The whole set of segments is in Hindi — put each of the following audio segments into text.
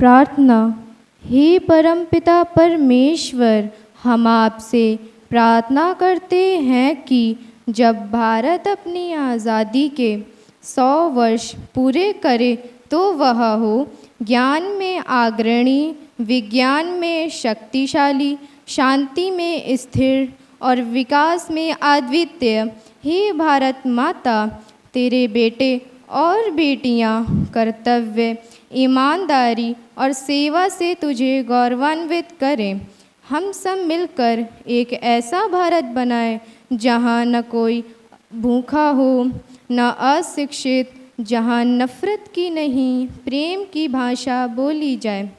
प्रार्थना। हे परमपिता परमेश्वर, हम आपसे प्रार्थना करते हैं कि जब भारत अपनी आज़ादी के 100 वर्ष पूरे करे तो वह हो ज्ञान में अग्रणी, विज्ञान में शक्तिशाली, शांति में स्थिर और विकास में अद्वितीय। हे भारत माता, तेरे बेटे और बेटियां कर्तव्य, ईमानदारी और सेवा से तुझे गौरवान्वित करें। हम सब मिलकर एक ऐसा भारत बनाएं जहां न कोई भूखा हो, न अशिक्षित, जहां नफ़रत की नहीं प्रेम की भाषा बोली जाए।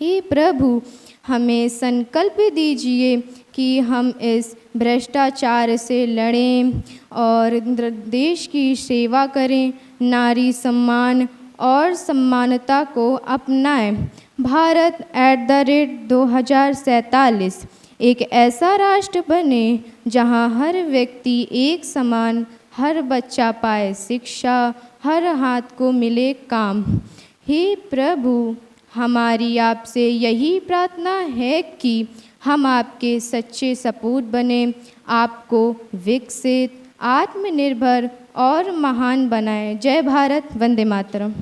हे प्रभु, हमें संकल्प दीजिए कि हम इस भ्रष्टाचार से लड़ें और देश की सेवा करें, नारी सम्मान और समानता को अपनाएं। भारत @2047 एक ऐसा राष्ट्र बने जहां हर व्यक्ति एक समान, हर बच्चा पाए शिक्षा, हर हाथ को मिले काम। हे प्रभु, हमारी आपसे यही प्रार्थना है कि हम आपके सच्चे सपूत बने, आपको विकसित, आत्मनिर्भर और महान बनाएं। जय भारत, वंदे मातरम।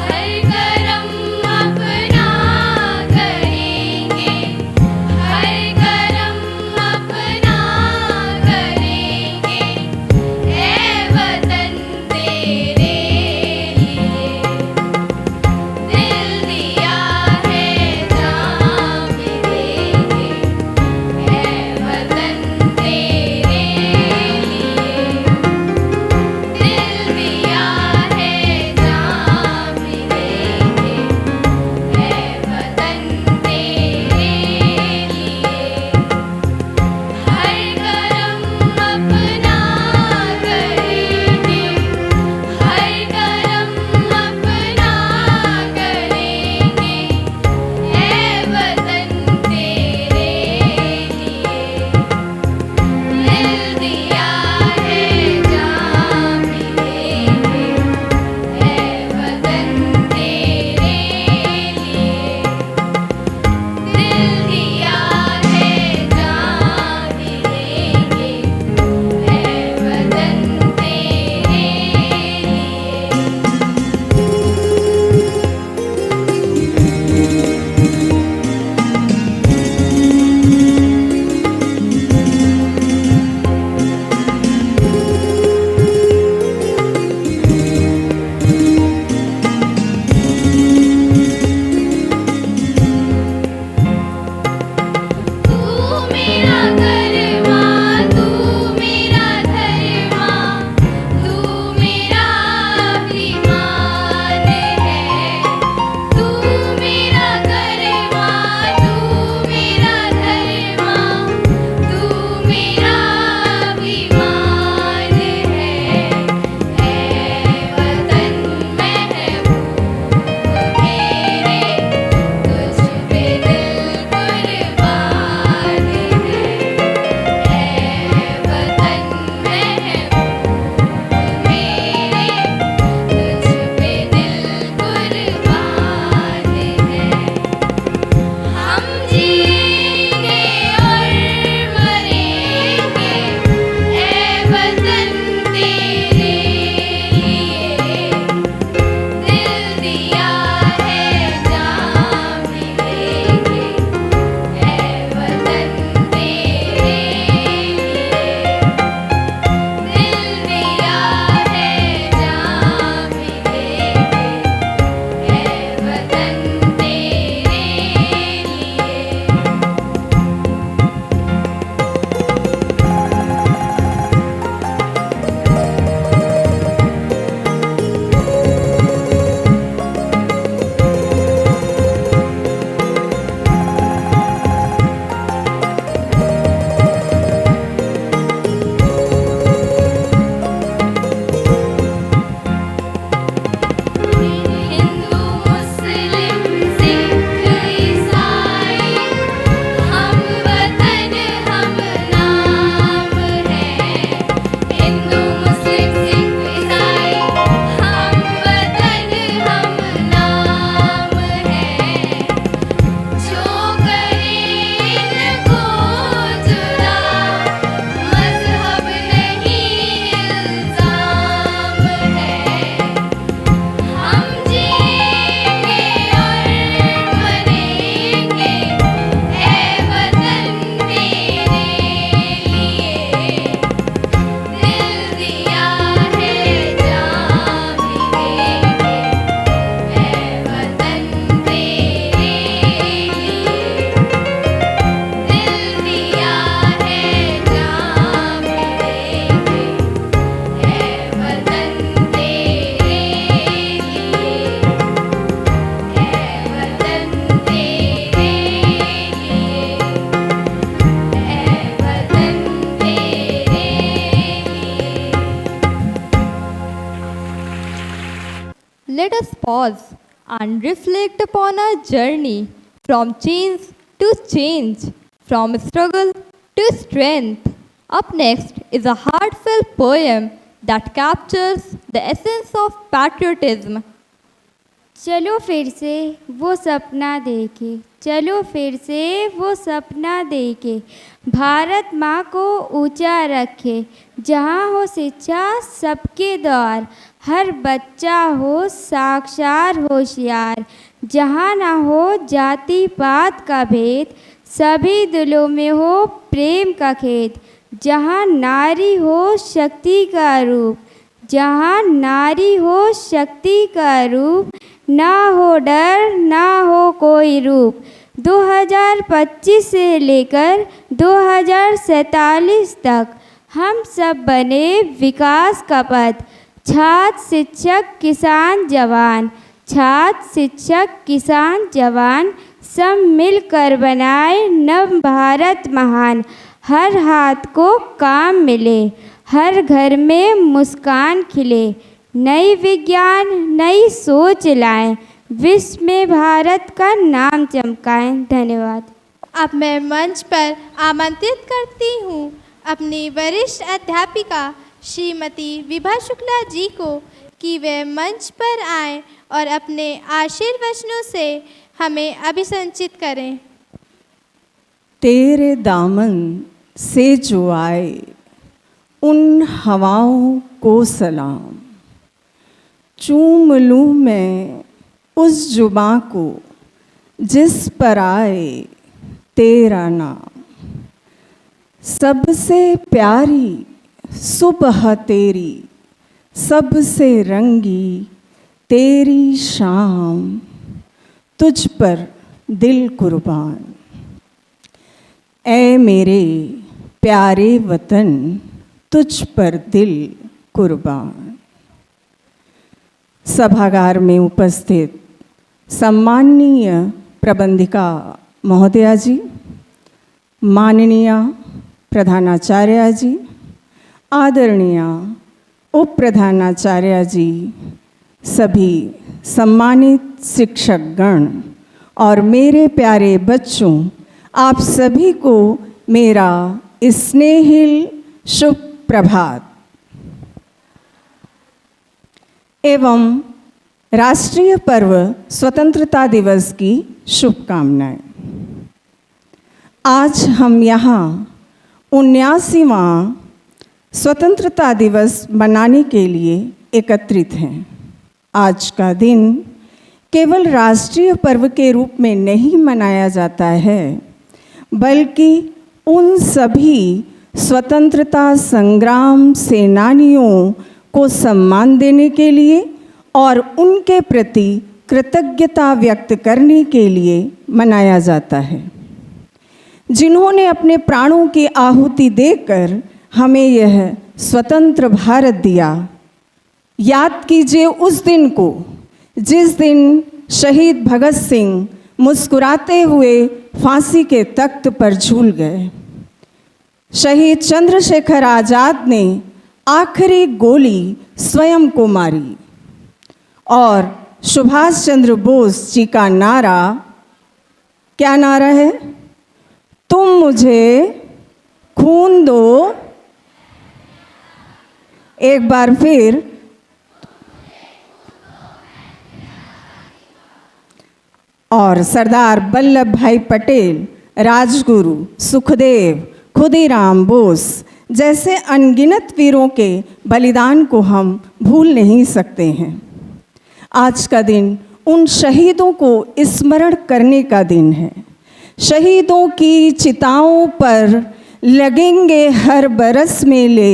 हर करा pause and reflect upon our journey from change to change, from struggle to strength. Up next is a heartfelt poem that captures the essence of patriotism. चलो फिर से वो सपना देखे, चलो फिर से वो सपना देखे, भारत माँ को ऊंचा रखे, जहाँ हो शिक्षा सबके द्वार, हर बच्चा हो साक्षर होशियार, जहाँ ना हो जाति पात का भेद, सभी दिलों में हो प्रेम का खेत, जहाँ नारी हो शक्ति का रूप, जहाँ नारी हो शक्ति का रूप, ना हो डर ना हो कोई रूप। 2025 से लेकर 2047 तक हम सब बने विकास का पथ, छात्र शिक्षक किसान जवान, छात्र शिक्षक किसान जवान, सब मिलकर बनाए नव भारत महान। हर हाथ को काम मिले, हर घर में मुस्कान खिले, नई विज्ञान नई सोच लाएं, विश्व में भारत का नाम चमकाएं। धन्यवाद। अब मैं मंच पर आमंत्रित करती हूँ अपनी वरिष्ठ अध्यापिका श्रीमती विभा शुक्ला जी को कि वे मंच पर आएं और अपने आशीर्वचनों से हमें अभिसंचित करें। तेरे दामन से जो आए उन हवाओं को सलाम, चूम लूँ मैं उस जुबां को जिस पर आए तेरा नाम। सबसे प्यारी सुबह तेरी, सबसे रंगी तेरी शाम, तुझ पर दिल कुर्बान। ऐ मेरे प्यारे वतन, तुझ पर दिल कुर्बान। सभागार में उपस्थित सम्माननीय प्रबंधिका महोदया जी, माननीय प्रधानाचार्य जी, आदरणीय उप प्रधानाचार्य जी, सभी सम्मानित शिक्षकगण और मेरे प्यारे बच्चों, आप सभी को मेरा स्नेहिल शुभ प्रभात एवं राष्ट्रीय पर्व स्वतंत्रता दिवस की शुभकामनाएं। आज हम यहाँ 79वां स्वतंत्रता दिवस मनाने के लिए एकत्रित हैं। आज का दिन केवल राष्ट्रीय पर्व के रूप में नहीं मनाया जाता है, बल्कि उन सभी स्वतंत्रता संग्राम सेनानियों को सम्मान देने के लिए और उनके प्रति कृतज्ञता व्यक्त करने के लिए मनाया जाता है, जिन्होंने अपने प्राणों की आहुति देकर हमें यह स्वतंत्र भारत दिया। याद कीजिए उस दिन को जिस दिन शहीद भगत सिंह मुस्कुराते हुए फांसी के तख्त पर झूल गए। शहीद चंद्रशेखर आज़ाद ने आखिरी गोली स्वयं को मारी और सुभाष चंद्र बोस जी का नारा, क्या नारा है? तुम मुझे खून दो। एक बार फिर, और सरदार वल्लभ भाई पटेल, राजगुरु, सुखदेव, खुदीराम बोस जैसे अनगिनत वीरों के बलिदान को हम भूल नहीं सकते हैं। आज का दिन उन शहीदों को स्मरण करने का दिन है। शहीदों की चिताओं पर लगेंगे हर बरस मेले,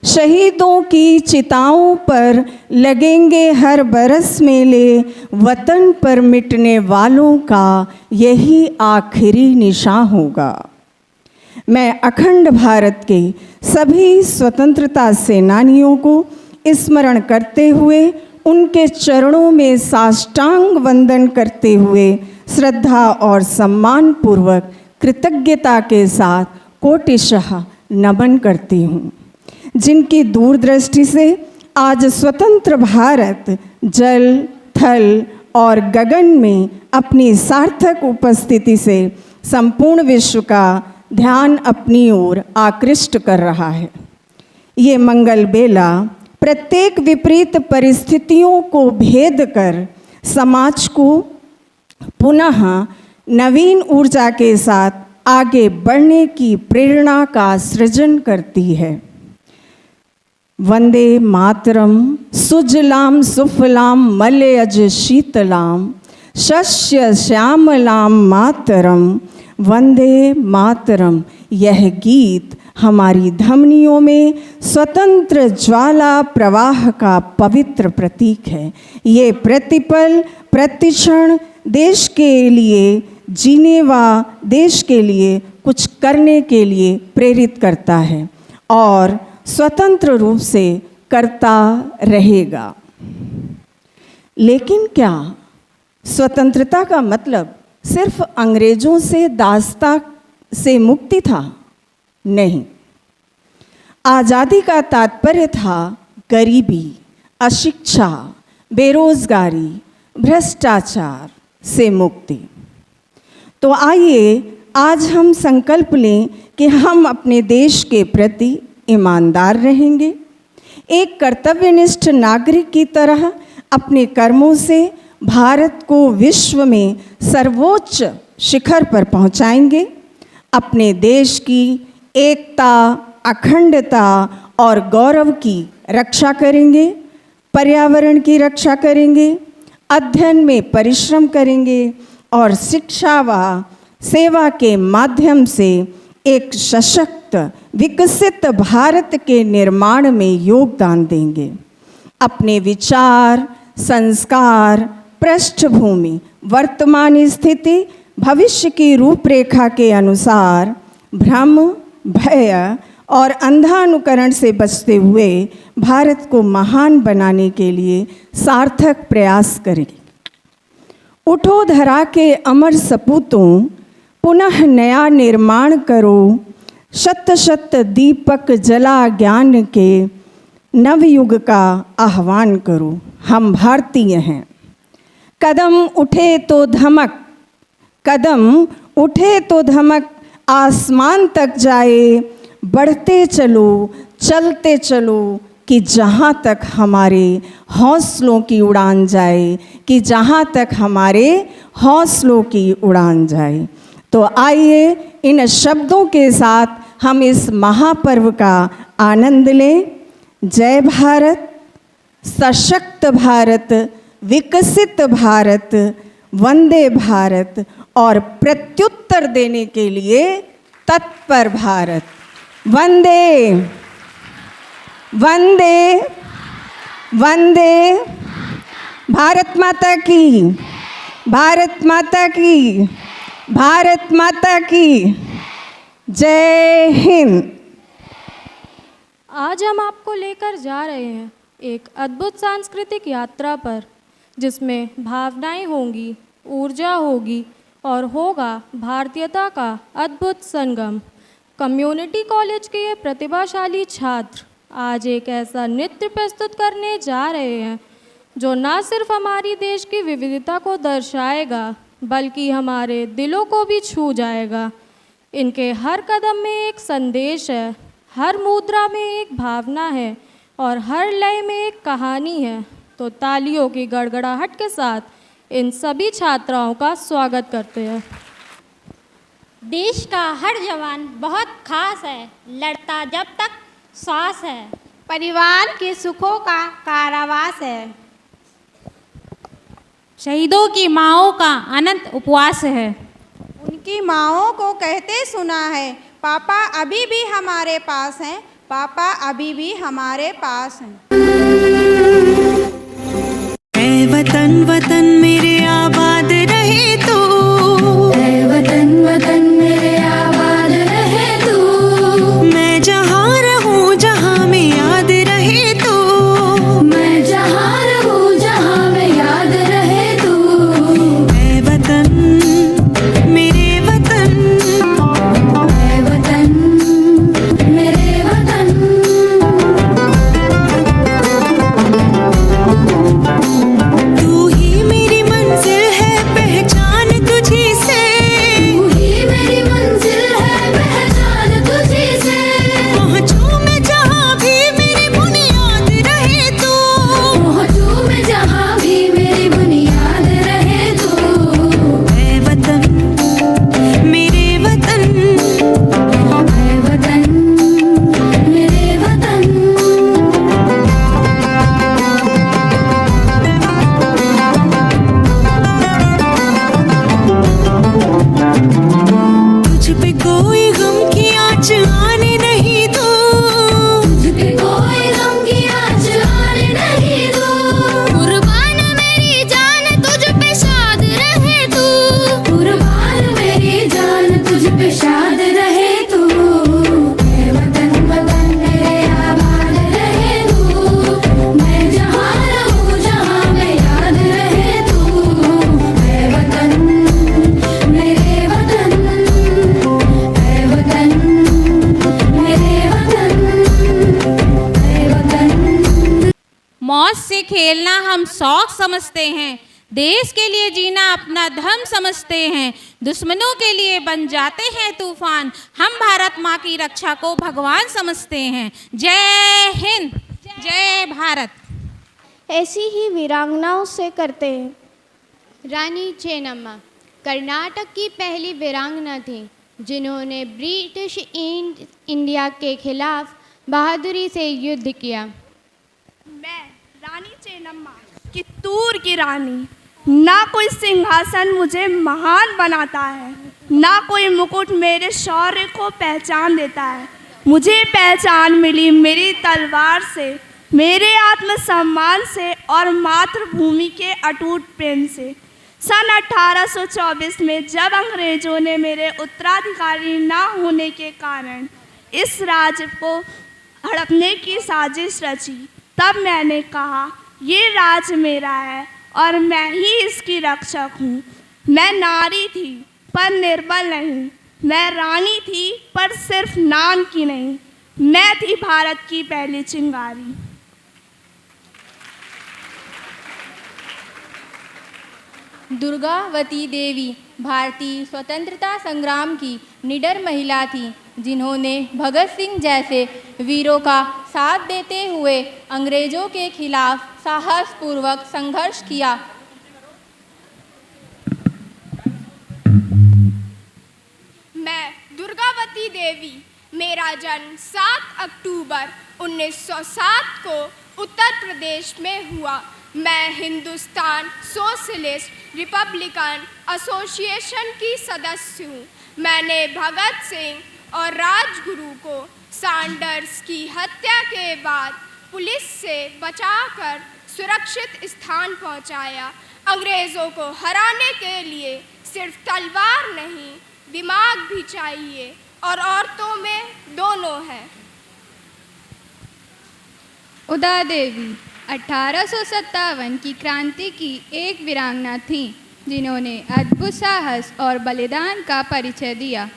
शहीदों की चिताओं पर लगेंगे हर बरस मेले, वतन पर मिटने वालों का यही आखिरी निशान होगा। मैं अखंड भारत के सभी स्वतंत्रता सेनानियों को स्मरण करते हुए, उनके चरणों में साष्टांग वंदन करते हुए श्रद्धा और सम्मान पूर्वक कृतज्ञता के साथ कोटिशः नमन करती हूँ, जिनकी दूरदृष्टि से आज स्वतंत्र भारत जल, थल और गगन में अपनी सार्थक उपस्थिति से संपूर्ण विश्व का ध्यान अपनी ओर आकृष्ट कर रहा है। ये मंगल बेला प्रत्येक विपरीत परिस्थितियों को भेद कर समाज को पुनः नवीन ऊर्जा के साथ आगे बढ़ने की प्रेरणा का सृजन करती है। वंदे मातरम सुजलाम सुफलाम मलयज शीतलाम शस्य श्यामलाम मातरम वंदे मातरम। यह गीत हमारी धमनियों में स्वतंत्र ज्वाला प्रवाह का पवित्र प्रतीक है। ये प्रतिपल प्रतिक्षण देश के लिए जीने व देश के लिए कुछ करने के लिए प्रेरित करता है और स्वतंत्र रूप से करता रहेगा। लेकिन क्या स्वतंत्रता का मतलब सिर्फ अंग्रेजों से दासता से मुक्ति था? नहीं, आज़ादी का तात्पर्य था गरीबी, अशिक्षा, बेरोजगारी, भ्रष्टाचार से मुक्ति। तो आइए आज हम संकल्प लें कि हम अपने देश के प्रति ईमानदार रहेंगे, एक कर्तव्यनिष्ठ नागरिक की तरह अपने कर्मों से भारत को विश्व में सर्वोच्च शिखर पर पहुंचाएंगे, अपने देश की एकता, अखंडता और गौरव की रक्षा करेंगे, पर्यावरण की रक्षा करेंगे, अध्ययन में परिश्रम करेंगे और शिक्षा व सेवा के माध्यम से एक सशक्त विकसित भारत के निर्माण में योगदान देंगे। अपने विचार, संस्कार, पृष्ठभूमि, वर्तमान स्थिति, भविष्य की रूपरेखा के अनुसार भ्रम, भय और अंधानुकरण से बचते हुए भारत को महान बनाने के लिए सार्थक प्रयास करें। उठो धरा के अमर सपूतों, पुनः नया निर्माण करो, शत शत दीपक जला ज्ञान के, नवयुग का आह्वान करो। हम भारतीय हैं। कदम उठे तो धमक, कदम उठे तो धमक आसमान तक जाए, बढ़ते चलो, चलते चलो कि जहाँ तक हमारे हौसलों की उड़ान जाए, कि जहाँ तक हमारे हौसलों की उड़ान जाए। तो आइए इन शब्दों के साथ हम इस महापर्व का आनंद लें। जय भारत, सशक्त भारत, विकसित भारत, वंदे भारत और प्रत्युत्तर देने के लिए तत्पर भारत। वंदे वंदे वंदे। भारत माता की, भारत माता की, भारत माता की जय हिंद। आज हम आपको लेकर जा रहे हैं एक अद्भुत सांस्कृतिक यात्रा पर, जिसमें भावनाएं होंगी, ऊर्जा होगी और होगा भारतीयता का अद्भुत संगम। कम्युनिटी कॉलेज के ये प्रतिभाशाली छात्र आज एक ऐसा नृत्य प्रस्तुत करने जा रहे हैं जो न सिर्फ हमारी देश की विविधता को दर्शाएगा बल्कि हमारे दिलों को भी छू जाएगा। इनके हर कदम में एक संदेश है, हर मुद्रा में एक भावना है और हर लय में एक कहानी है। तो तालियों की गड़गड़ाहट के साथ इन सभी छात्राओं का स्वागत करते हैं। देश का हर जवान बहुत खास है, लड़ता जब तक श्वास है, परिवार के सुखों का कारावास है, शहीदों की माँओं का अनंत उपवास है। उनकी माँओं को कहते सुना है, पापा अभी भी हमारे पास हैं, पापा अभी भी हमारे पास हैं। ऐ वतन वतन मेरे आबाद रहे तू, ऐ वतन वतन मेरे आबाद रहे तू, मैं जहाँ रहूँ जहाँ में याद रहे तू, मैं जहाँ रहूँ जहाँ में याद रहे तू। ऐ वतन मेरे वतन, ऐ वतन मेरे वतन। खेलना हम शौक समझते हैं, देश के लिए जीना अपना धर्म समझते हैं, दुश्मनों के लिए बन जाते हैं तूफान, हम भारत माँ की रक्षा को भगवान समझते हैं। जय हिंद, जय भारत। ऐसी ही वीरांगनाओं से करते हैं। रानी चेन्नम्मा कर्नाटक की पहली वीरांगना थी जिन्होंने ब्रिटिश इंडिया के खिलाफ बहादुरी से युद्ध किया। मैं रानी चेन्नम्मा, कित्तूर की रानी। ना कोई सिंहासन मुझे महान बनाता है, ना कोई मुकुट मेरे शौर्य को पहचान देता है। मुझे पहचान मिली मेरी तलवार से, मेरे आत्मसम्मान से और मातृभूमि के अटूट प्रेम से। सन 1824 में जब अंग्रेजों ने मेरे उत्तराधिकारी ना होने के कारण इस राज्य को हड़पने की साजिश रची, तब मैंने कहा ये राज्य मेरा है और मैं ही इसकी रक्षक हूँ। मैं नारी थी पर निर्बल नहीं, मैं रानी थी पर सिर्फ नाम की नहीं, मैं थी भारत की पहली चिंगारी। दुर्गावती देवी भारतीय स्वतंत्रता संग्राम की निडर महिला थी जिन्होंने भगत सिंह जैसे वीरों का साथ देते हुए अंग्रेजों के खिलाफ साहसपूर्वक संघर्ष किया। मैं दुर्गावती देवी, मेरा जन्म 7 अक्टूबर 1907 को उत्तर प्रदेश में हुआ। मैं हिंदुस्तान सोशलिस्ट रिपब्लिकन एसोसिएशन की सदस्य हूँ। मैंने भगत सिंह और राजगुरु को सैंडर्स की हत्या के बाद पुलिस से बचाकर सुरक्षित स्थान पहुँचाया। अंग्रेज़ों को हराने के लिए सिर्फ तलवार नहीं, दिमाग भी चाहिए और औरतों में दोनों है। उदा देवी 1857 की क्रांति की एक वीरांगना थी जिन्होंने अद्भुत साहस और बलिदान का परिचय दिया।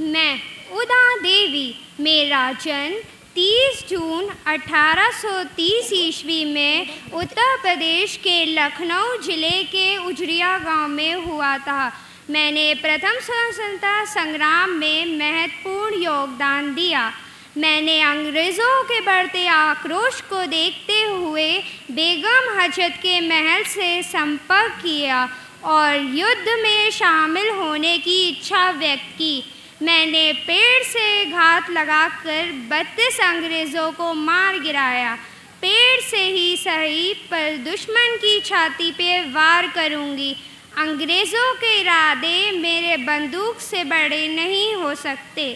मैं उदा देवी, मेरा जन्म 30 जून 1830 ईस्वी में उत्तर प्रदेश के लखनऊ जिले के उजरिया गांव में हुआ था। मैंने प्रथम स्वतंत्रता संग्राम में महत्वपूर्ण योगदान दिया। मैंने अंग्रेज़ों के बढ़ते आक्रोश को देखते हुए बेगम हजरत के महल से संपर्क किया और युद्ध में शामिल होने की इच्छा व्यक्त की। मैंने पेड़ से घात लगाकर 32 अंग्रेज़ों को मार गिराया। पेड़ से ही सही पर दुश्मन की छाती पे वार करूंगी। अंग्रेज़ों के इरादे मेरे बंदूक से बड़े नहीं हो सकते।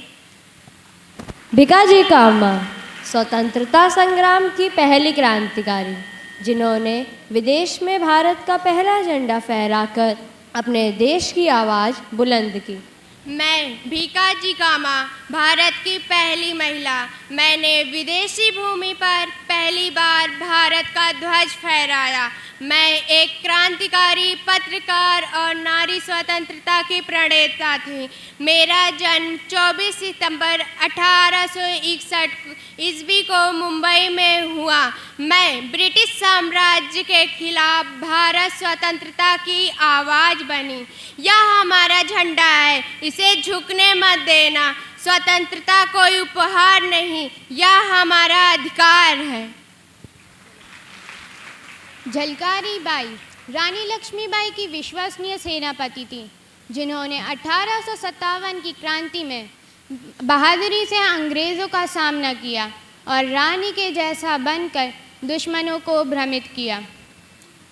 भिकाजी कामा स्वतंत्रता संग्राम की पहली क्रांतिकारी जिन्होंने विदेश में भारत का पहला झंडा फहराकर अपने देश की आवाज़ बुलंद की। मैं भिकाजी कामा, भारत की पहली महिला। मैंने विदेशी भूमि पर पहली बार भारत का ध्वज फहराया। मैं एक क्रांतिकारी, पत्रकार और नारी स्वतंत्रता की प्रणेता थी। मेरा जन्म 24 सितंबर 1861 ईस्वी को मुंबई में हुआ। मैं ब्रिटिश साम्राज्य के खिलाफ भारत स्वतंत्रता की आवाज़ बनी। यह हमारा झंडा है, इसे झुकने मत देना। स्वतंत्रता कोई उपहार नहीं, यह हमारा अधिकार है। झलकारी बाई रानी लक्ष्मीबाई की विश्वसनीय सेनापति थी जिन्होंने 1857 की क्रांति में बहादुरी से अंग्रेज़ों का सामना किया और रानी के जैसा बनकर दुश्मनों को भ्रमित किया।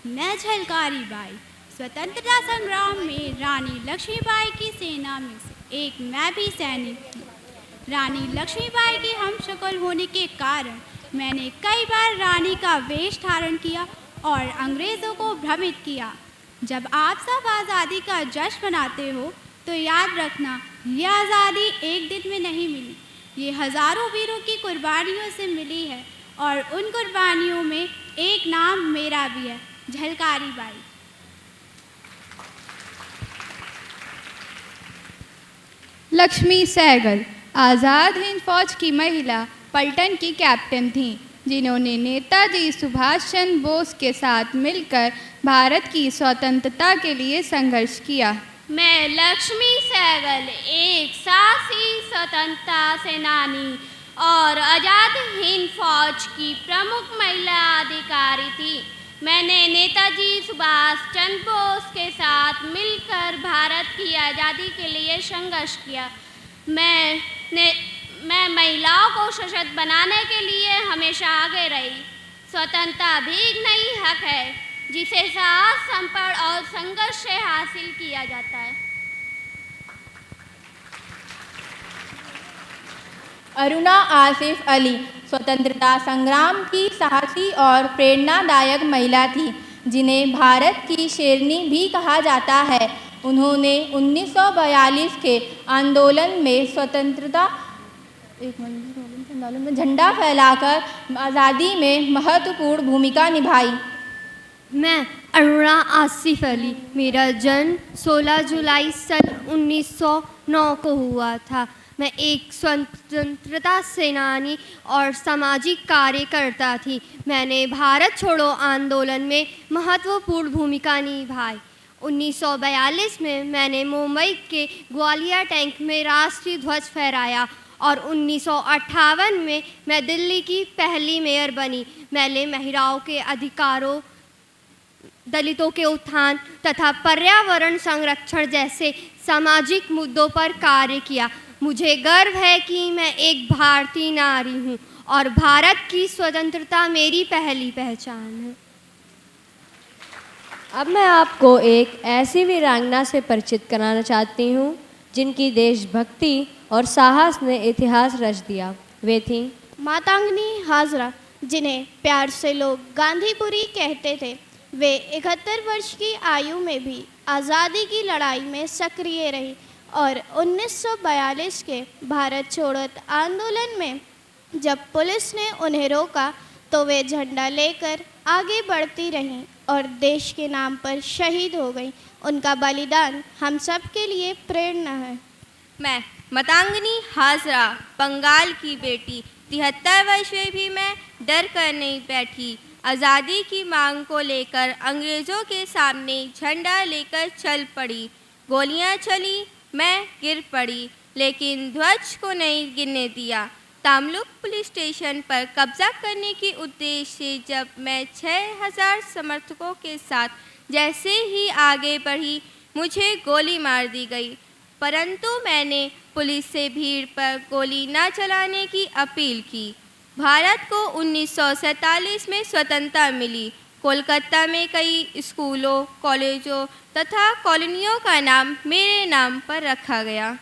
मैं झलकारी बाई, स्वतंत्रता संग्राम में रानी लक्ष्मीबाई की सेना में से एक मैं भी सैनिक थी। रानी लक्ष्मीबाई की हमशक्ल होने के कारण मैंने कई बार रानी का वेश धारण किया और अंग्रेज़ों को भ्रमित किया। जब आप सब आज़ादी का जश्न मनाते हो तो याद रखना, यह आज़ादी एक दिन में नहीं मिली, ये हज़ारों वीरों की कुर्बानियों से मिली है और उन कुर्बानियों में एक नाम मेरा भी है, झलकारी बाई। लक्ष्मी सहगल आज़ाद हिंद फौज की महिला पलटन की कैप्टन थीं जिन्होंने नेताजी सुभाष चंद्र बोस के साथ मिलकर भारत की स्वतंत्रता के लिए संघर्ष किया। मैं लक्ष्मी सहगल एक साहसी स्वतंत्रता सेनानी और आज़ाद हिंद फौज की प्रमुख महिला अधिकारी थी। मैंने नेताजी सुभाष चंद्र बोस के साथ मिलकर भारत की आज़ादी के लिए संघर्ष किया। मैं महिलाओं को सशक्त बनाने के लिए हमेशा आगे रही। स्वतंत्रता भी एक नई हक है जिसे साहस, संपड़ और संघर्ष से हासिल किया जाता है। अरुणा आसिफ अली स्वतंत्रता संग्राम की साहसी और प्रेरणादायक महिला थी, जिन्हें भारत की शेरनी भी कहा जाता है। उन्होंने 1942 के आंदोलन में में झंडा फैलाकर आज़ादी में महत्वपूर्ण भूमिका निभाई। मैं अरुणा आसिफ अली, मेरा जन्म 16 जुलाई सन 1909 को हुआ था। मैं एक स्वतंत्रता सेनानी और सामाजिक कार्यकर्ता थी। मैंने भारत छोड़ो आंदोलन में महत्वपूर्ण भूमिका निभाई। 1942 में मैंने मुंबई के ग्वालियर टैंक में राष्ट्रीय ध्वज फहराया और 1958 में मैं दिल्ली की पहली मेयर बनी। मैंने महिलाओं के अधिकारों, दलितों के उत्थान तथा पर्यावरण संरक्षण जैसे सामाजिक मुद्दों पर कार्य किया। मुझे गर्व है कि मैं एक भारतीय नारी हूँ और भारत की स्वतंत्रता मेरी पहली पहचान है। अब मैं आपको एक ऐसी वीरांगना से परिचित कराना चाहती हूँ जिनकी देशभक्ति और साहस ने इतिहास रच दिया। वे थीं मातंगनी हाजरा, जिन्हें प्यार से लोग गांधीपुरी कहते थे। वे 71 वर्ष की आयु में भी आज़ादी की लड़ाई में सक्रिय रही और 1942 के भारत छोड़ो आंदोलन में जब पुलिस ने उन्हें रोका तो वे झंडा लेकर आगे बढ़ती रहीं और देश के नाम पर शहीद हो गई। उनका बलिदान हम सब के लिए प्रेरणा है। मैं मातंगनी हाजरा, बंगाल की बेटी, 73 वर्ष में भी मैं डर कर नहीं बैठी। आज़ादी की मांग को लेकर अंग्रेज़ों के सामने झंडा लेकर चल पड़ी। गोलियां चली, मैं गिर पड़ी, लेकिन ध्वज को नहीं गिरने दिया। तामलुक पुलिस स्टेशन पर कब्जा करने के उद्देश्य से जब मैं 6000 समर्थकों के साथ जैसे ही आगे बढ़ी, मुझे गोली मार दी गई। परंतु मैंने पुलिस से भीड़ पर गोली न चलाने की अपील की। भारत को 1947 में स्वतंत्रता मिली। कोलकाता में कई स्कूलों, कॉलेजों तथा कॉलोनियों का नाम मेरे नाम पर रखा गया।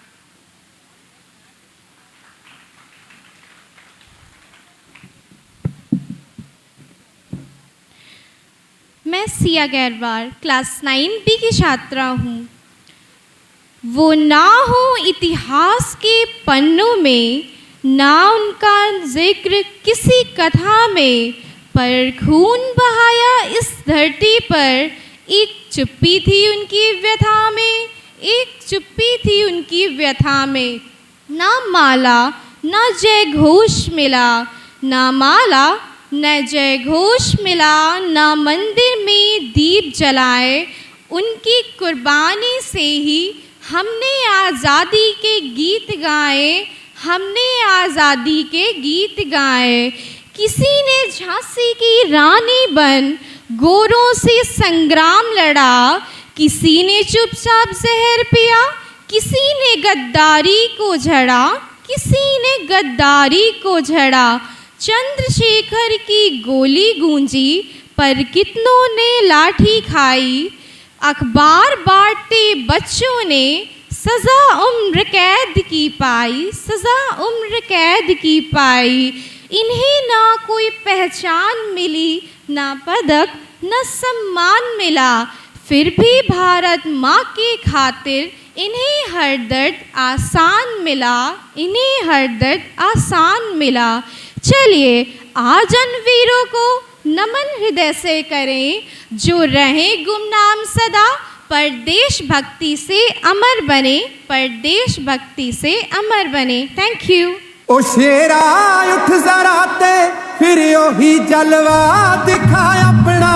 मैं सिया गैरवार क्लास 9B की छात्रा हूँ। वो ना हो इतिहास के पन्नों में, ना उनका जिक्र किसी कथा में, पर खून बहाया इस धरती पर। एक चुप्पी थी उनकी व्यथा में, एक चुप्पी थी उनकी व्यथा में। ना माला ना जय घोष मिला, ना माला न जय घोष मिला, ना मंदिर में दीप जलाए। उनकी कुर्बानी से ही हमने आज़ादी के गीत गाए, हमने आज़ादी के गीत गाए। किसी ने झांसी की रानी बन गोरों से संग्राम लड़ा, किसी ने चुपचाप जहर पिया, किसी ने गद्दारी को झड़ा, किसी ने गद्दारी को झड़ा। चंद्रशेखर की गोली गूंजी पर कितनों ने लाठी खाई। अखबार बांटते बच्चों ने सज़ा उम्र कैद की पाई, सज़ा उम्र कैद की पाई। इन्हें ना कोई पहचान मिली, ना पदक न सम्मान मिला, फिर भी भारत माँ के खातिर इन्हें हर दर्द आसान मिला, इन्हें हर दर्द आसान मिला। चलिए आज उन वीरों को नमन हृदय से करें जो रहे गुमनाम सदा, पर देशभक्ति से अमर बने, पर देशभक्ति से अमर बने। Thank you. ओ शेरा उठ जरा ते फिर ओही जलवा दिखा अपना,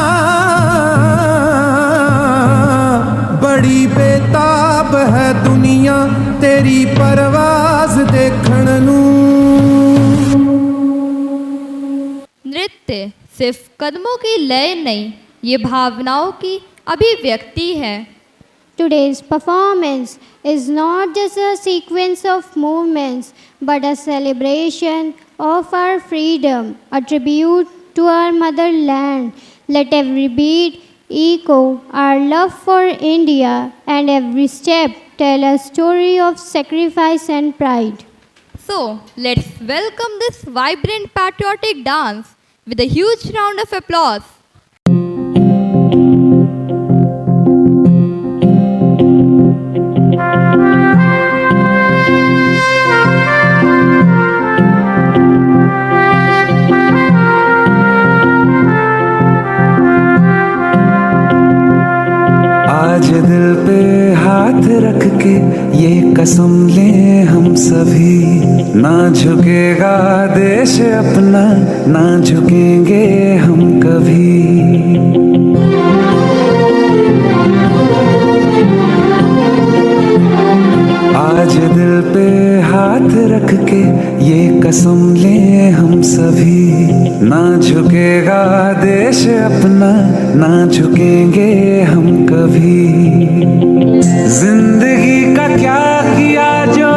बड़ी बेताब है दुनिया तेरी परवाज देखण नू। नृत्य सिर्फ कदमों की लय नहीं, ये भावनाओं की अभिव्यक्ति है। Today's performance is not just a sequence of movements, but a celebration of our freedom, a tribute to our motherland. Let every beat echo our love for India, and every step tell a story of sacrifice and pride. So, let's welcome this vibrant patriotic dance with a huge round of applause. आज दिल पे हाथ रख के ये कसम ले हम सभी, ना झुकेगा देश अपना, ना झुकेंगे हम कभी। आज दिल पे हाथ रख के ये कसम ले हम सभी, ना झुकेगा देश अपना, ना झुकेंगे हम कभी। जिंदगी का क्या किया जो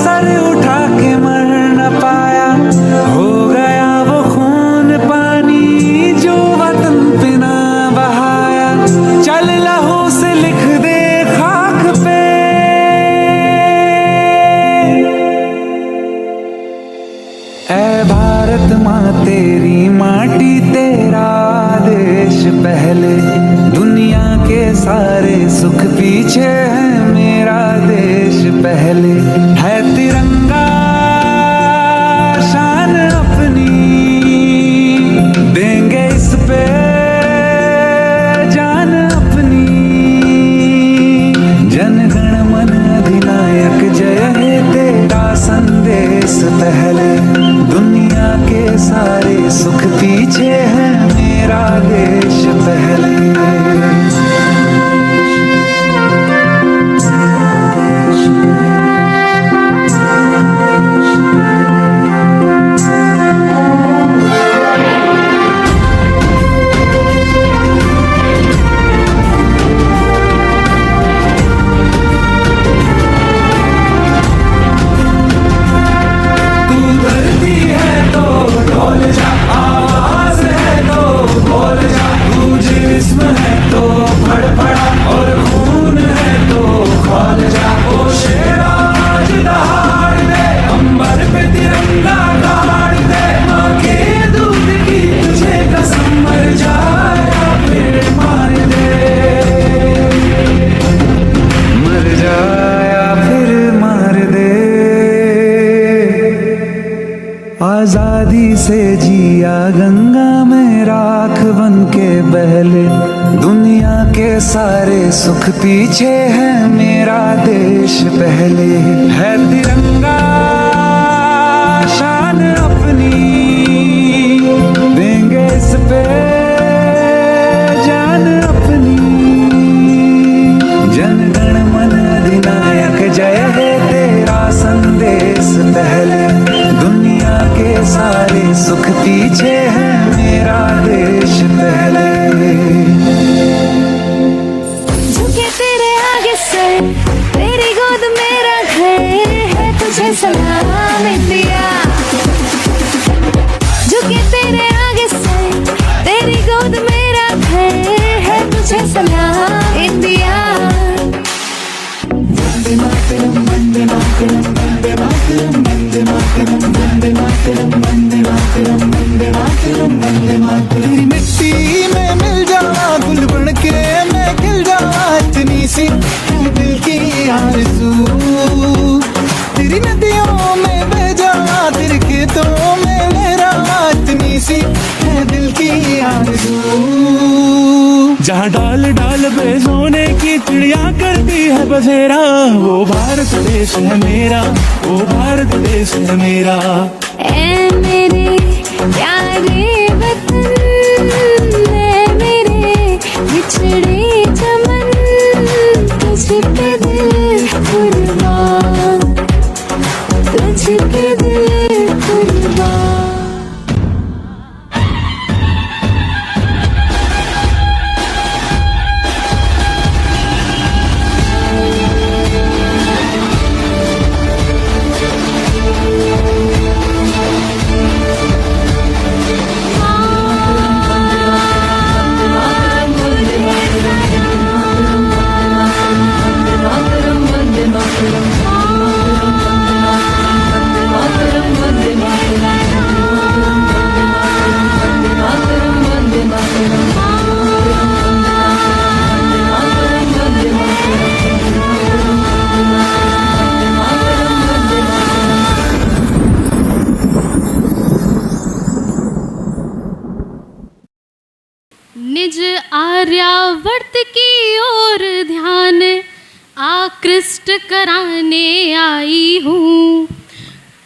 सर उठा के मर न पाया, हो गया वो खून पानी जो वतन पे ना बहाया। चल लहू से लिख दे खाक पे, ऐ भारत माँ तेरी माटी तेरा देश पहले, दुनिया के सारे सुख पीछे है मेरा देश पहले। है तिरंगा शान अपनी, देंगे इस पे जान अपनी। जन गण मन अधिनायक जय हे तेरा संदेश पहले, दुनिया के सारे सुख पीछे है मेरा देश पहले। आजादी से जिया गंगा में राख बन के बहले, दुनिया के सारे सुख पीछे है मेरा देश पहले। है तिरंगा शान अपनी, देंगे इस पे जान अपनी। जन गण मन अधिनायक जय हे तेरा संदेश पहले, दुनिया के सारे सुख पीछे है मेरा देश पहले। झुके तेरे आगे सर, तेरी गोद मेरा घर है, तुझे सलाम इंडिया। झुके तेरे आगे सर, तेरी गोद मेरा घर है, तुझे सलाम इंडिया। वंदे मातरम वंदे मातरम वंदे मातरम वंदे मातरम वंदे मातरम वंदे मातरम वंदे मातरम वंदे मातरम। तेरी मिट्टी में मिल जावा गुल बन के मैं खिल जावा, इतनी सी दिल की आरज़ू। तेरी नदियों में बह जावा, तेरे खेतों में लहरावा, इतनी सी है दिल की आरज़ू। जहाँ डाल डाल पे सोने की चिड़िया करती है बसेरा, वो भारत देश है मेरा, वो भारत देश है मेरा। ऐ मेरे प्यारे वतन है मेरे बिछड़े चमन, तुझ पे दिल कुर्बान, तुझ पे दिल कुर्बान। निज आर्यावर्त की ओर ध्यान आकृष्ट कराने आई हूँ,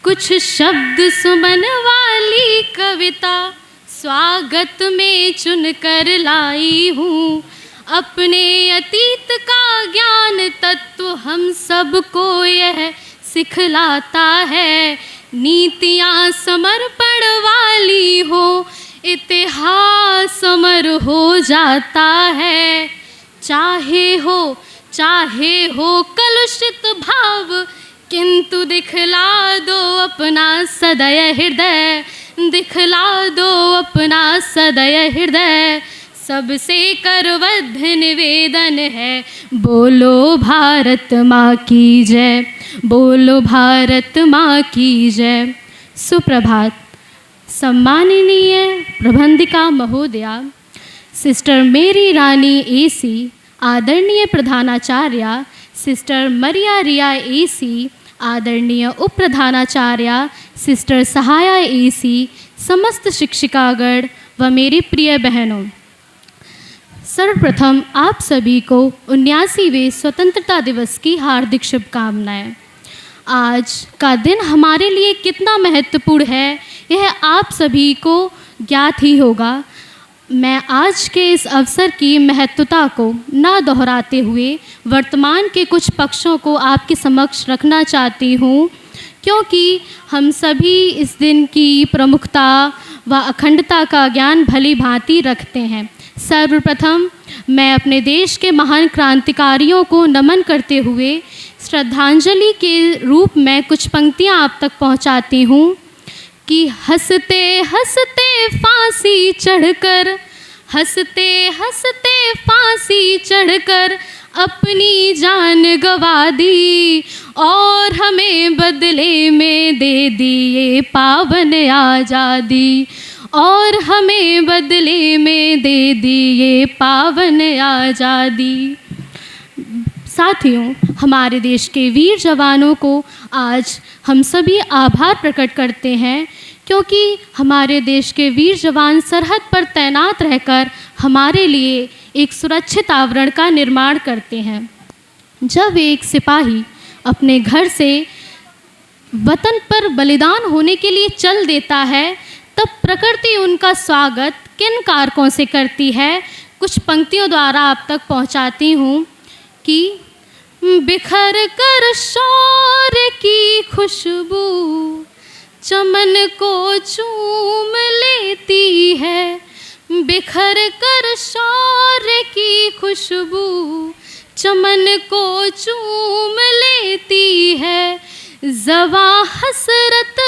कुछ शब्द सुमन वाली कविता स्वागत में चुन कर लाई हूँ। अपने अतीत का ज्ञान तत्व हम सबको यह सिखलाता है, नीतियाँ समर्पण वाली हो इतिहास अमर हो जाता है। चाहे हो कलुषित भाव, किंतु दिखला दो अपना सदय हृदय, दिखला दो अपना सदय हृदय। सबसे करवद्ध निवेदन है, बोलो भारत माँ की जय, बोलो भारत माँ की जय। सुप्रभात। सम्माननीय प्रबंधिका महोदया, सिस्टर मेरी रानी AC, आदरणीय प्रधानाचार्य सिस्टर मरिया रिया AC, आदरणीय उप प्रधानाचार्य सिस्टर सहाया AC, समस्त शिक्षिकागण व मेरी प्रिय बहनों, सर्वप्रथम आप सभी को 79वें स्वतंत्रता दिवस की हार्दिक शुभकामनाएं। आज का दिन हमारे लिए कितना महत्वपूर्ण है यह आप सभी को ज्ञात ही होगा। मैं आज के इस अवसर की महत्वता को न दोहराते हुए वर्तमान के कुछ पक्षों को आपके समक्ष रखना चाहती हूँ, क्योंकि हम सभी इस दिन की प्रमुखता व अखंडता का ज्ञान भली भांति रखते हैं। सर्वप्रथम मैं अपने देश के महान क्रांतिकारियों को नमन करते हुए श्रद्धांजलि के रूप में कुछ पंक्तियाँ आप तक पहुँचाती हूँ कि हंसते हंसते फांसी चढ़कर, हंसते हंसते फांसी चढ़कर अपनी जान गंवा दी, और हमें बदले में दे दी ये पावन आज़ादी, और हमें बदले में दे दी ये पावन आज़ादी। साथियों, हमारे देश के वीर जवानों को आज हम सभी आभार प्रकट करते हैं, क्योंकि हमारे देश के वीर जवान सरहद पर तैनात रहकर हमारे लिए एक सुरक्षित आवरण का निर्माण करते हैं। जब एक सिपाही अपने घर से वतन पर बलिदान होने के लिए चल देता है, तब प्रकृति उनका स्वागत किन कारकों से करती है, कुछ पंक्तियों द्वारा आप तक पहुंचाती हूँ कि बिखर कर शौर्य की खुशबू चमन को चूम लेती है, बिखर कर शौर्य की खुशबू चमन को चूम लेती है, ज़वा हसरत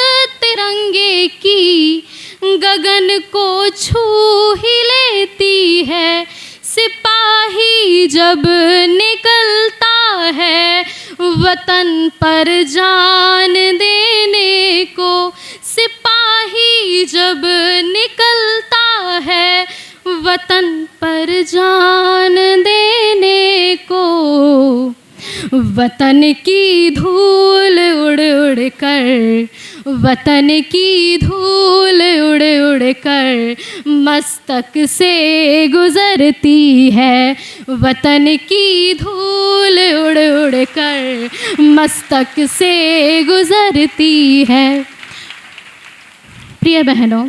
तिरंगे की गगन को छू ही लेती है। सिपाही जब निकलता है वतन पर जान देने को, सिपाही जब निकलता है वतन पर जान देने को, वतन की धूल उड़ उड़ कर, वतन की धूल उड़ उड़ कर मस्तक से गुजरती है, वतन की धूल उड़ उड़ कर मस्तक से गुजरती है। प्रिय बहनों,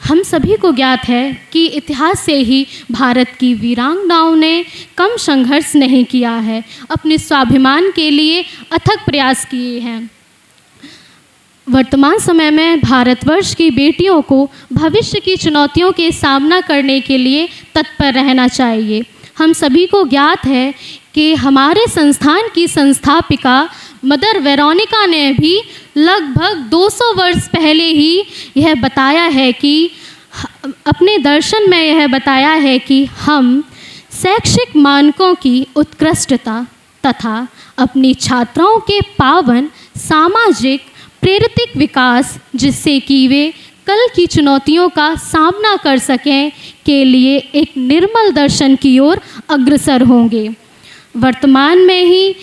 हम सभी को ज्ञात है कि इतिहास से ही भारत की वीरांगनाओं ने कम संघर्ष नहीं किया है, अपने स्वाभिमान के लिए अथक प्रयास किए हैं। वर्तमान समय में भारतवर्ष की बेटियों को भविष्य की चुनौतियों के सामना करने के लिए तत्पर रहना चाहिए। हम सभी को ज्ञात है कि हमारे संस्थान की संस्थापिका मदर वेरोनिका ने भी लगभग 200 वर्ष पहले ही यह बताया है कि अपने दर्शन में यह बताया है कि हम शैक्षिक मानकों की उत्कृष्टता तथा अपनी छात्राओं के पावन सामाजिक प्रेरित विकास, जिससे कि वे कल की चुनौतियों का सामना कर सकें, के लिए एक निर्मल दर्शन की ओर अग्रसर होंगे। वर्तमान में ही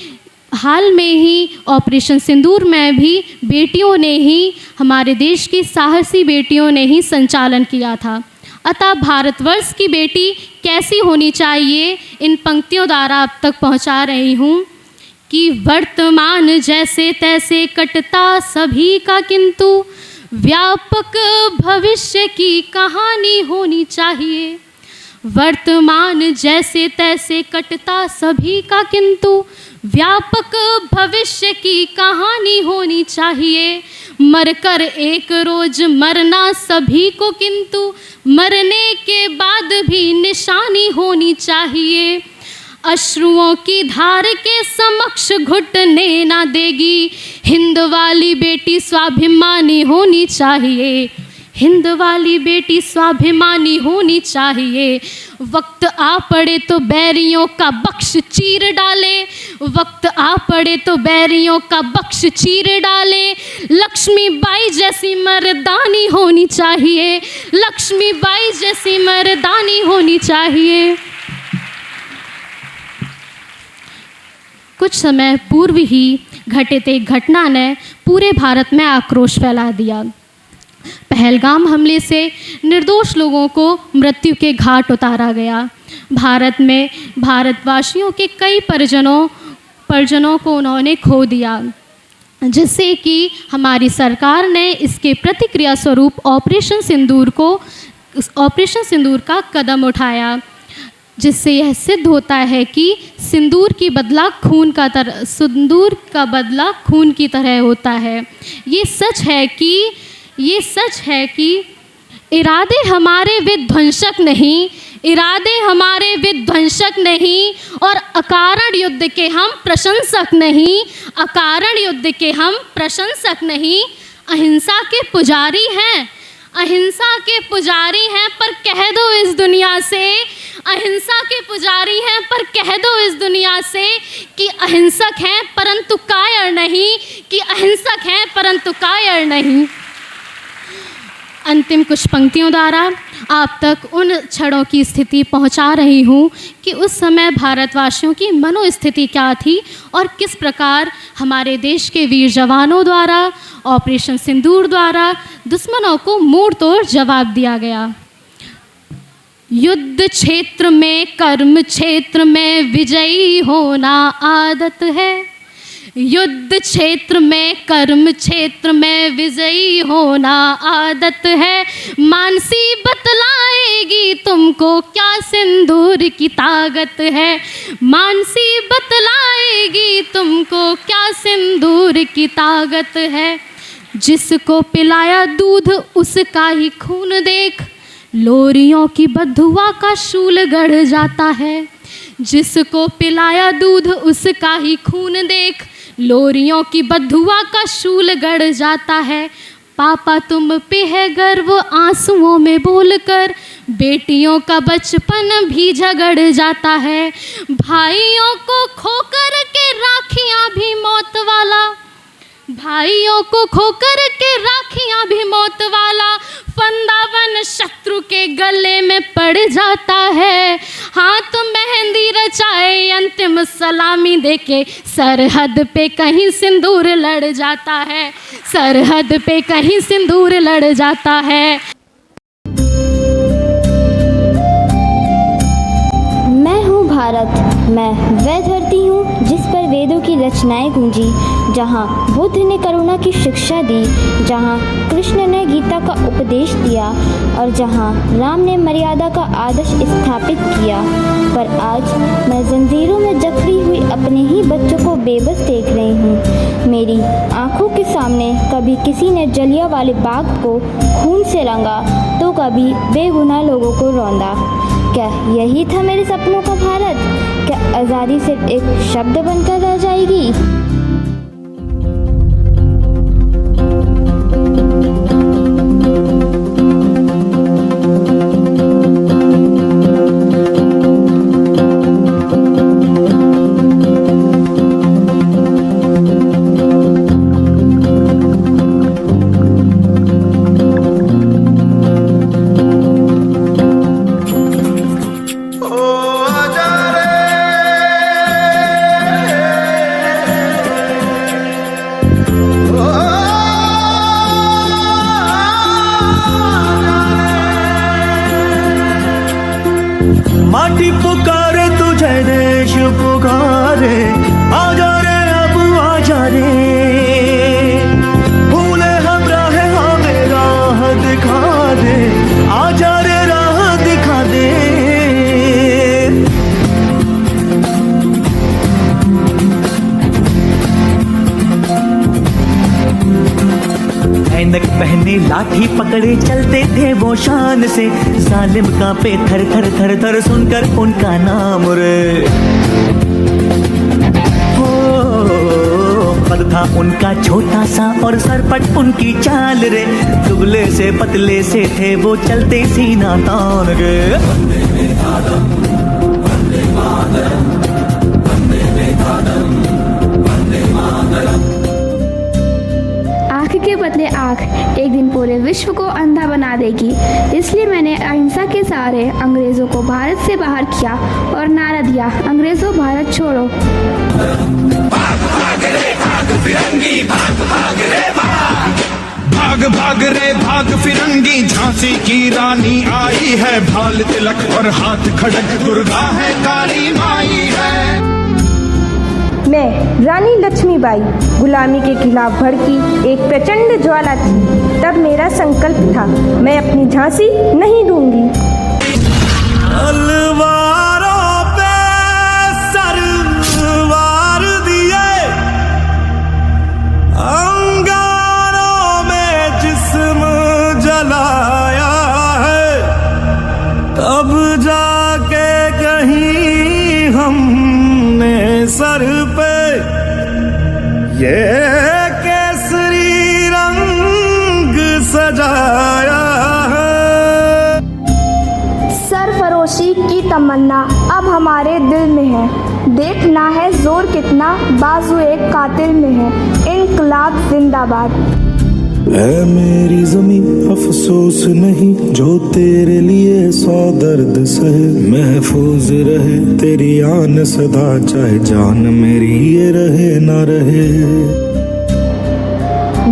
हाल में ही ऑपरेशन सिंदूर में भी बेटियों ने ही, हमारे देश की साहसी बेटियों ने ही संचालन किया था। अतः भारतवर्ष की बेटी कैसी होनी चाहिए, इन पंक्तियों द्वारा आप तक पहुंचा रही हूँ कि वर्तमान जैसे तैसे कटता सभी का, किंतु व्यापक भविष्य की कहानी होनी चाहिए। वर्तमान जैसे तैसे कटता सभी का, किंतु व्यापक भविष्य की कहानी होनी चाहिए। मरकर एक रोज मरना सभी को, किंतु मरने के बाद भी निशानी होनी चाहिए। अश्रुओं की धार के समक्ष घुटने ना देगी, हिंद वाली बेटी स्वाभिमानी होनी चाहिए। हिंद वाली बेटी स्वाभिमानी होनी चाहिए। वक्त आ पड़े तो बैरियों का बख्श चीर डाले, वक्त आ पड़े तो बैरियों का बख्श चीर डाले। लक्ष्मीबाई जैसी मर्दानी होनी चाहिए, लक्ष्मीबाई जैसी मर्दानी होनी चाहिए। कुछ समय पूर्व ही घटित एक घटना ने पूरे भारत में आक्रोश फैला दिया। पहलगाम हमले से निर्दोष लोगों को मृत्यु के घाट उतारा गया। भारत में भारतवासियों के कई परिजनों को उन्होंने खो दिया, जिससे कि हमारी सरकार ने इसके प्रतिक्रिया स्वरूप ऑपरेशन सिंदूर का कदम उठाया, जिससे यह सिद्ध होता है कि सिंदूर का बदला खून की तरह होता है। ये सच है कि इरादे हमारे विध्वंसक नहीं, और अकारण युद्ध के हम प्रशंसक नहीं, अहिंसा के पुजारी हैं। पर कह दो इस दुनिया से कि अहिंसक हैं परंतु कायर नहीं। अंतिम कुछ पंक्तियों द्वारा आप तक उन क्षणों की स्थिति पहुंचा रही हूँ कि उस समय भारतवासियों की मनोस्थिति क्या थी और किस प्रकार हमारे देश के वीर जवानों द्वारा ऑपरेशन सिंदूर द्वारा दुश्मनों को मुंह तोड़ जवाब दिया गया। युद्ध क्षेत्र में कर्म क्षेत्र में विजयी होना आदत है। युद्ध क्षेत्र में कर्म क्षेत्र में विजयी होना आदत है। मानसी बतलाएगी तुमको क्या सिंदूर की ताकत है। मानसी बतलाएगी तुमको क्या सिंदूर की ताकत है। जिसको पिलाया दूध उसका ही खून देख, लोरियों की बधुआ का शूल गढ़ जाता है। जिसको पिलाया दूध उसका ही खून देख, लोरियों की बधुआ का शूल गढ़ जाता है। पापा तुम पे है गर्व आंसुओं में बोलकर, बेटियों का बचपन भी झगड़ जाता है। भाइयों को खोकर के राखियां भी मौत वाला, भाइयों को खोकर के राखियां भी मौत वाला, फंदावन शत्रु के गले में पड़ जाता है। हाथ मेहंदी रचाए अंतिम सलामी देके, सरहद पे कहीं सिंदूर लड़ जाता है। सरहद पे कहीं सिंदूर लड़ जाता है। मैं हूँ भारत, मैं वह धरती हूँ जिस पर वेदों की रचनाएं गूंजी, जहाँ बुद्ध ने करुणा की शिक्षा दी, जहाँ कृष्ण ने गीता का उपदेश दिया और जहाँ राम ने मर्यादा का आदर्श स्थापित किया। पर आज मैं जंजीरों में जकड़ी हुई अपने ही बच्चों को बेबस देख रही हूँ। मेरी आंखों के सामने कभी किसी ने जलियांवाले बाग को खून से रंगा तो कभी बेगुनाह लोगों को रौंदा। क्या यही था मेरे सपनों का भारत? क्या आज़ादी सिर्फ एक शब्द बनकर रह जाएगी? माटी पुकारे तुझे, देश पुकारे, आजा रे अब आजा रे। भूले हम राह हमें राह दिखा दे, आजा रे राह दिखा दे। ऐनक पहने लाठी पकड़े चलते थे वो शान से, जालिम कांपे थर थर थर थर सुनकर उनका नाम रे। हो पद था उनका छोटा सा और सरपट उनकी चाल रे, दुबले से पतले से थे वो चलते सीना तान गे। आँख के बदले आँख एक दिन पूरे विश्व को अंधा बना देगी। इसलिए मैंने अहिंसा के सहारे अंग्रेजों को भारत से बाहर किया और नारा दिया, अंग्रेजों भारत छोड़ो। भाग भाग रे भाग फिरंगी, झांसी की रानी आई है, भाल तिलक और हाथ खड़क, दुर्गा है काली माई है। मैं रानी लक्ष्मीबाई गुलामी के खिलाफ भड़की एक प्रचंड ज्वाला थी। तब मेरा संकल्प था, मैं अपनी झांसी नहीं दूंगी। तलवारों पे सरवार दिए, अंगारों में जिस्म जलाया है, तब जाके कहीं हमने सर पे ये केसरी रंग सजाया है। सरफरोशी की तमन्ना अब हमारे दिल में है, देखना है जोर कितना बाजू एक कातिल में है। इनकलाब जिंदाबाद। ऐ मेरी ज़मीं अफसोस नहीं, जो तेरे लिए 100 दर्द सहे, महफूज रहे तेरी आन सदा, चाहे जान मेरी ये रहे ना रहे।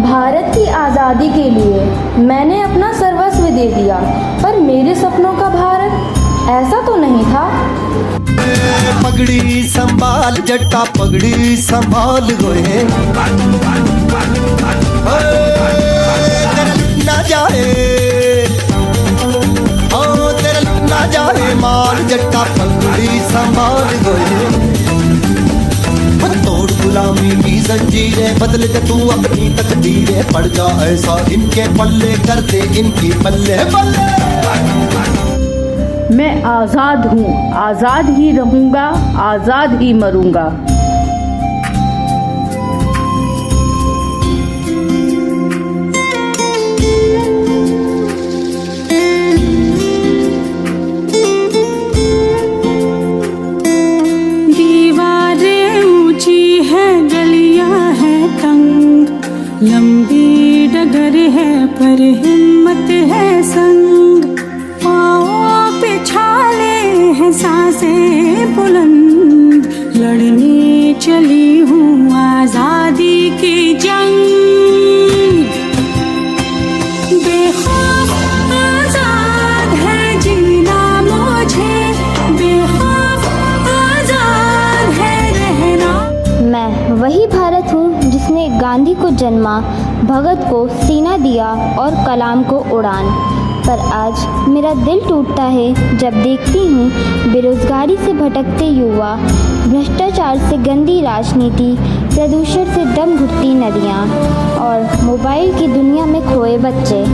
भारत की आज़ादी के लिए मैंने अपना सर्वस्व दे दिया, पर मेरे सपनों का भारत ऐसा तो नहीं था। पगड़ी संभाल जट्टा, पगड़ी संभाल गोए, ना जाए ओ तेरा ना जाए माल जट्टा, पगड़ी संभाल गोए। तोड़ गुलामी की जंजीरें, बदल के तू अपनी तकदीरें, पड़ जा ऐसा इनके पल्ले, कर दे इनकी पल्ले पल्ले। मैं आज़ाद हूँ, आज़ाद ही रहूँगा, आज़ाद ही मरूँगा। दीवारें ऊंची है, गलियां है तंग, लंबी डगर है पर हिम्मत है संग। पाँव पे छाले हैं सांसें बुलंद, लड़ने चली हूँ आज़ादी की जंग। बेखौफ आज़ाद है जीना मुझे, बेखौफ आज़ाद गांधी को जन्मा, भगत को सीना दिया और कलाम को उड़ान। पर आज मेरा दिल टूटता है जब देखती हूँ बेरोजगारी से भटकते युवा, भ्रष्टाचार से गंदी राजनीति, प्रदूषण से दम घुटती नदियाँ और मोबाइल की दुनिया में खोए बच्चे।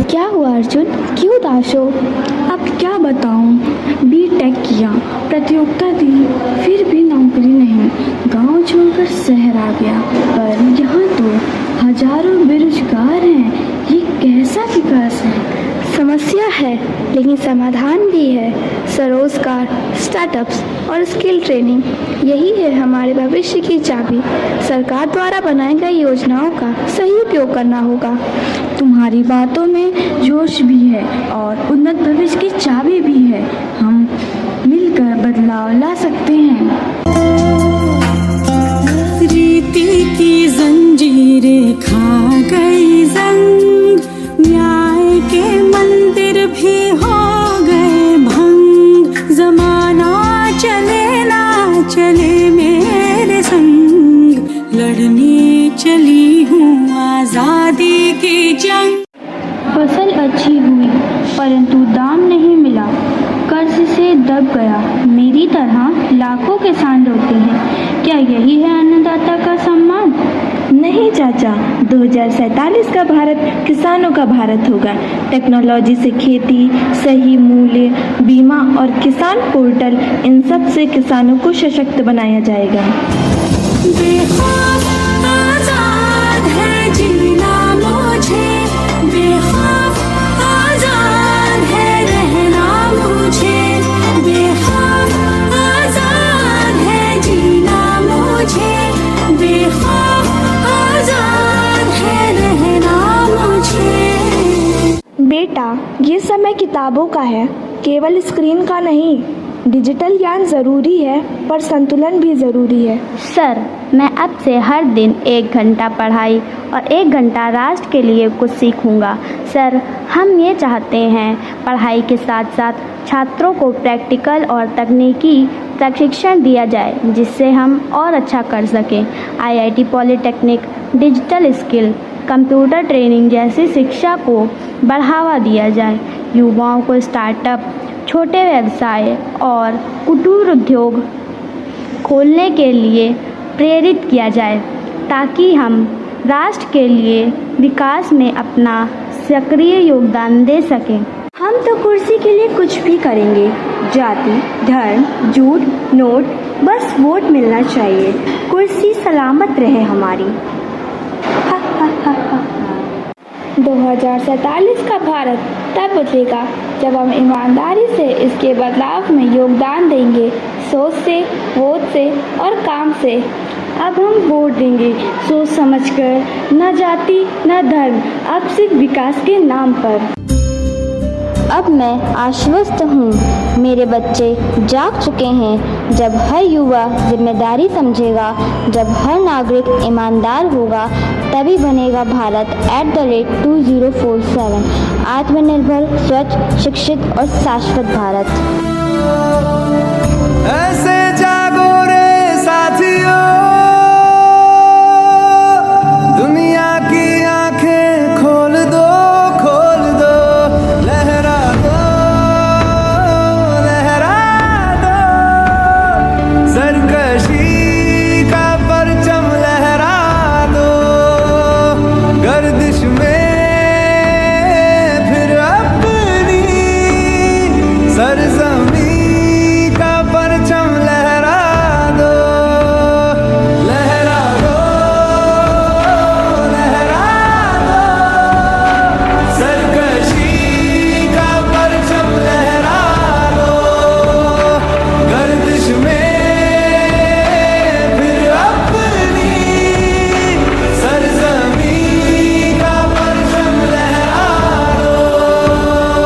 क्या हुआ अर्जुन, क्यों उदास हो? अब क्या बताऊं, B.Tech किया, प्रतियोगिता दी, फिर भी नौकरी नहीं। गांव छोड़कर शहर आ गया, पर यहाँ तो हजारों बेरोजगार हैं। ये कैसा विकास है? समस्या है लेकिन समाधान भी है। स्वरोजगार, स्टार्टअप्स और स्किल ट्रेनिंग, यही है हमारे भविष्य की चाबी। सरकार द्वारा बनाई गई योजनाओं का सही उपयोग करना होगा। तुम्हारी बातों में जोश भी है और उन्नत भविष्य की चाबी भी है। हम मिलकर बदलाव ला सकते हैं। रीति की जंजीरें खा गई जंग, न्याय के मंदिर भी हो गए भंग। जमाना चले ना चले मेरे संग, लड़ने चली हूँ आज़ादी की जंग। फसल अच्छी हुई परंतु दाम नहीं मिला, कर्ज से दब गया। मेरी तरह लाखों किसान रोते हैं। क्या यही है अन्नदाता का सम्मान? नहीं चाचा, 2047 का भारत किसानों का भारत होगा। टेक्नोलॉजी से खेती, सही मूल्य, बीमा और किसान पोर्टल, इन सब से किसानों को सशक्त बनाया जाएगा। बेखौफ आजाद है जीना मुझे, बेखौफ आजाद है रहना मुझे, बेखौफ आजाद है जीना मुझे, बेखौफ आजाद है रहना मुझे। बेटा, ये समय किताबों का है, केवल स्क्रीन का नहीं। डिजिटल ज्ञान ज़रूरी है पर संतुलन भी ज़रूरी है। सर, मैं अब से हर दिन 1 घंटा पढ़ाई और 1 घंटा राष्ट्र के लिए कुछ सीखूंगा। सर, हम ये चाहते हैं पढ़ाई के साथ साथ छात्रों को प्रैक्टिकल और तकनीकी प्रशिक्षण दिया जाए जिससे हम और अच्छा कर सकें। IIT polytechnic, digital skill, computer training जैसी शिक्षा को बढ़ावा दिया जाए। युवाओं को स्टार्टअप, छोटे व्यवसाय और कुटीर उद्योग खोलने के लिए प्रेरित किया जाए ताकि हम राष्ट्र के लिए विकास में अपना सक्रिय योगदान दे सकें। हम तो कुर्सी के लिए कुछ भी करेंगे। जाति, धर्म, झूठ, नोट, बस वोट मिलना चाहिए। कुर्सी सलामत रहे हमारी। 2047 का भारत तब बचेगा जब हम ईमानदारी से इसके बदलाव में योगदान देंगे, सोच से, वोट से और काम से। अब हम वोट देंगे सोच समझकर, न जाति न धर्म, अब सिर्फ विकास के नाम पर। अब मैं आश्वस्त हूँ, मेरे बच्चे जाग चुके हैं। जब हर युवा जिम्मेदारी समझेगा, जब हर नागरिक ईमानदार होगा, तभी बनेगा भारत @2047 आत्मनिर्भर, स्वच्छ, शिक्षित और शाश्वत भारत। ऐसे जागो रे साथियों।